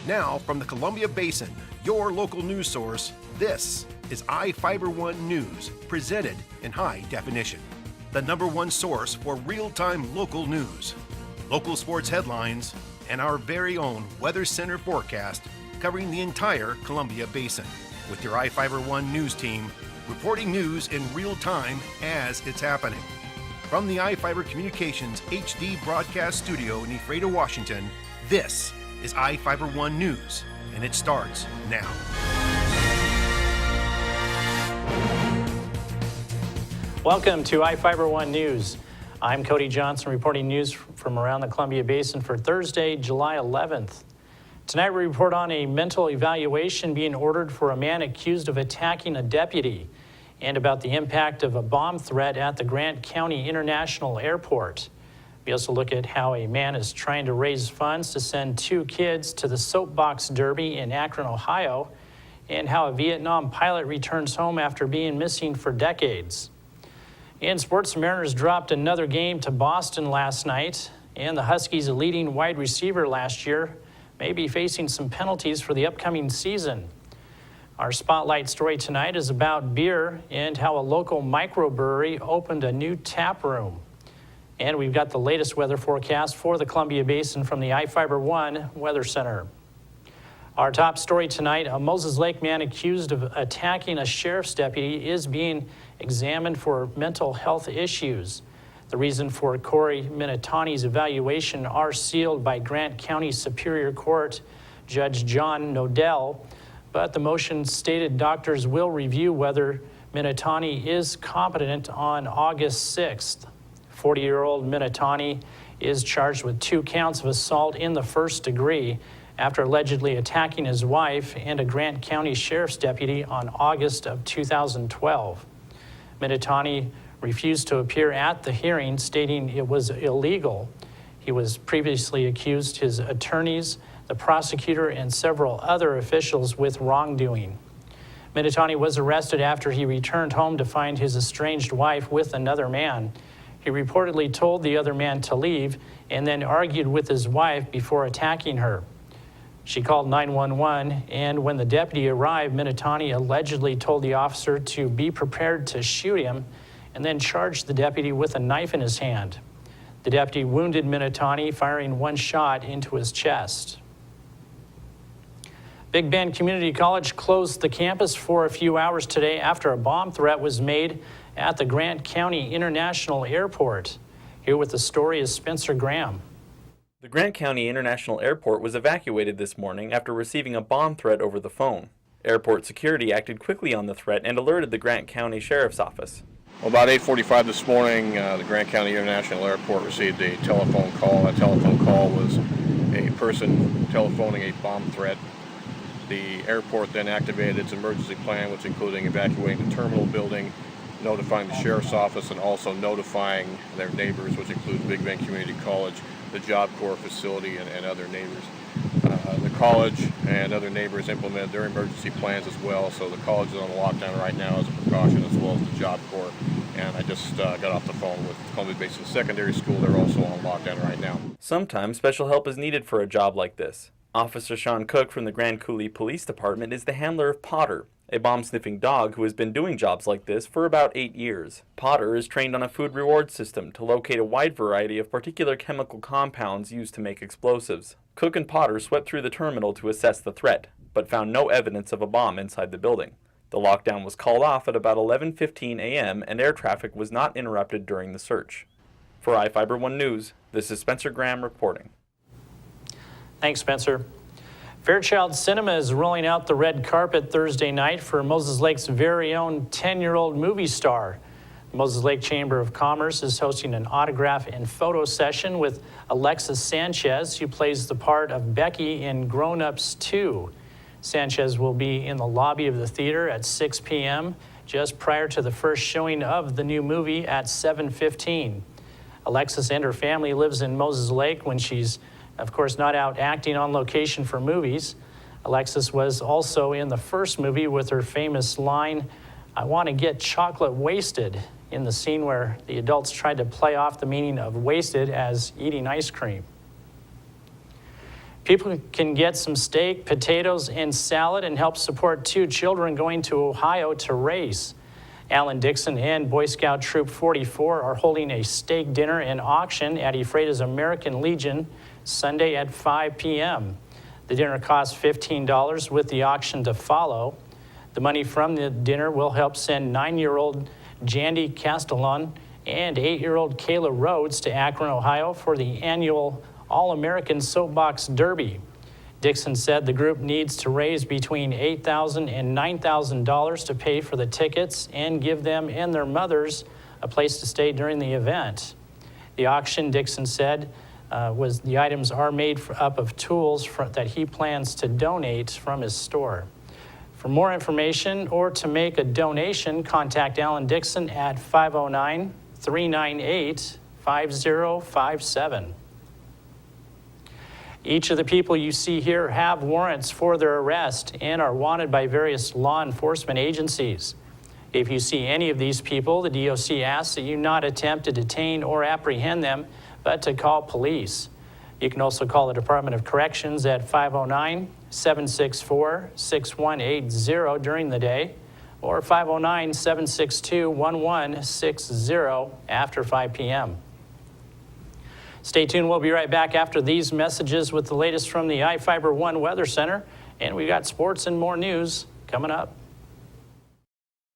Now, from the Columbia Basin, your local news source, this is iFIBER 1 News, presented in high definition. The #1 source for real-time local news, local sports headlines, and our very own Weather Center forecast covering the entire Columbia Basin. With your iFIBER 1 News team, reporting news in real time as it's happening. From the iFIBER Communications HD broadcast studio in Ephrata, Washington, this is iFIBER 1 News, and it starts now. Welcome to iFIBER 1 News. I'm Cody Johnson reporting news from around the Columbia Basin for Thursday, July 11th. Tonight we report on a mental evaluation being ordered for a man accused of attacking a deputy, and about the impact of a bomb threat at the Grant County International Airport. We also look at how a man is trying to raise funds to send 2 kids to the Soapbox Derby in Akron, Ohio, and how a Vietnam pilot returns home after being missing for decades. In sports, the Mariners dropped another game to Boston last night, and the Huskies' leading wide receiver last year may be facing some penalties for the upcoming season. Our spotlight story tonight is about beer and how a local microbrewery opened a new tap room. And we've got the latest weather forecast for the Columbia Basin from the iFIBER 1 Weather Center. Our top story tonight, a Moses Lake man accused of attacking a sheriff's deputy is being examined for mental health issues. The reason for Corey Minitani's evaluation are sealed by Grant County Superior Court Judge John Nodell, but the motion stated doctors will review whether Minitani is competent on August 6th. 40-year-old Minitani is charged with 2 counts of assault in the first degree after allegedly attacking his wife and a Grant County Sheriff's deputy on August of 2012. Minitani refused to appear at the hearing, stating it was illegal. He was previously accused his attorneys, the prosecutor, and several other officials with wrongdoing. Minitani was arrested after he returned home to find his estranged wife with another man. He reportedly told the other man to leave and then argued with his wife before attacking her. She called 911, and when the deputy arrived, Minitani allegedly told the officer to be prepared to shoot him and then charged the deputy with a knife in his hand. The deputy wounded Minitani, firing 1 shot into his chest. Big Bend Community College closed the campus for a few hours today after a bomb threat was made at the Grant County International Airport. Here with the story is Spencer Graham. The Grant County International Airport was evacuated this morning after receiving a bomb threat over the phone. Airport security acted quickly on the threat and alerted the Grant County Sheriff's Office. Well, about 8:45 this morning, the Grant County International Airport received a telephone call. That telephone call was a person telephoning a bomb threat. The airport then activated its emergency plan, which included evacuating the terminal building, notifying the Sheriff's Office, and also notifying their neighbors, which includes Big Bend Community College, the Job Corps facility, and other neighbors. The college and other neighbors implemented their emergency plans as well, so the college is on lockdown right now as a precaution, as well as the Job Corps. And I just got off the phone with Columbia Basin Secondary School. They're also on lockdown right now. Sometimes special help is needed for a job like this. Officer Sean Cook from the Grand Coulee Police Department is the handler of Potter, a bomb-sniffing dog who has been doing jobs like this for about 8 years. Potter is trained on a food reward system to locate a wide variety of particular chemical compounds used to make explosives. Cook and Potter swept through the terminal to assess the threat, but found no evidence of a bomb inside the building. The lockdown was called off at about 11:15 a.m. and air traffic was not interrupted during the search. For iFIBER 1 News, this is Spencer Graham reporting. Thanks, Spencer. Fairchild Cinema is rolling out the red carpet Thursday night for Moses Lake's very own 10-year-old movie star. The Moses Lake Chamber of Commerce is hosting an autograph and photo session with Alexis Sanchez, who plays the part of Becky in Grown Ups 2. Sanchez will be in the lobby of the theater at 6 p.m., just prior to the first showing of the new movie at 7:15. Alexis and her family lives in Moses Lake when she's, of course, not out acting on location for movies. Alexis was also in the first movie with her famous line, "I want to get chocolate wasted," in the scene where the adults tried to play off the meaning of wasted as eating ice cream. People can get some steak, potatoes, and salad and help support 2 children going to Ohio to race. Alan Dixon and Boy Scout Troop 44 are holding a steak dinner and auction at Ephrata's American Legion Sunday at 5 p.m. The dinner costs $15 with the auction to follow. The money from the dinner will help send 9-year-old Jandy Castellon and 8-year-old Kayla Rhodes to Akron, Ohio for the annual All-American Soapbox Derby. Dixon said the group needs to raise between $8,000 and $9,000 to pay for the tickets and give them and their mothers a place to stay during the event. The auction, Dixon said, the items are made up of tools that he plans to donate from his store. For more information or to make a donation, contact Alan Dixon at 509-398-5057. Each of the people you see here have warrants for their arrest and are wanted by various law enforcement agencies. If you see any of these people, the DOC asks that you not attempt to detain or apprehend them, but to call police. You can also call the Department of Corrections at 509-764-6180 during the day, or 509-762-1160 after 5 p.m. Stay tuned. We'll be right back after these messages with the latest from the iFIBER One Weather Center, and we got sports and more news coming up.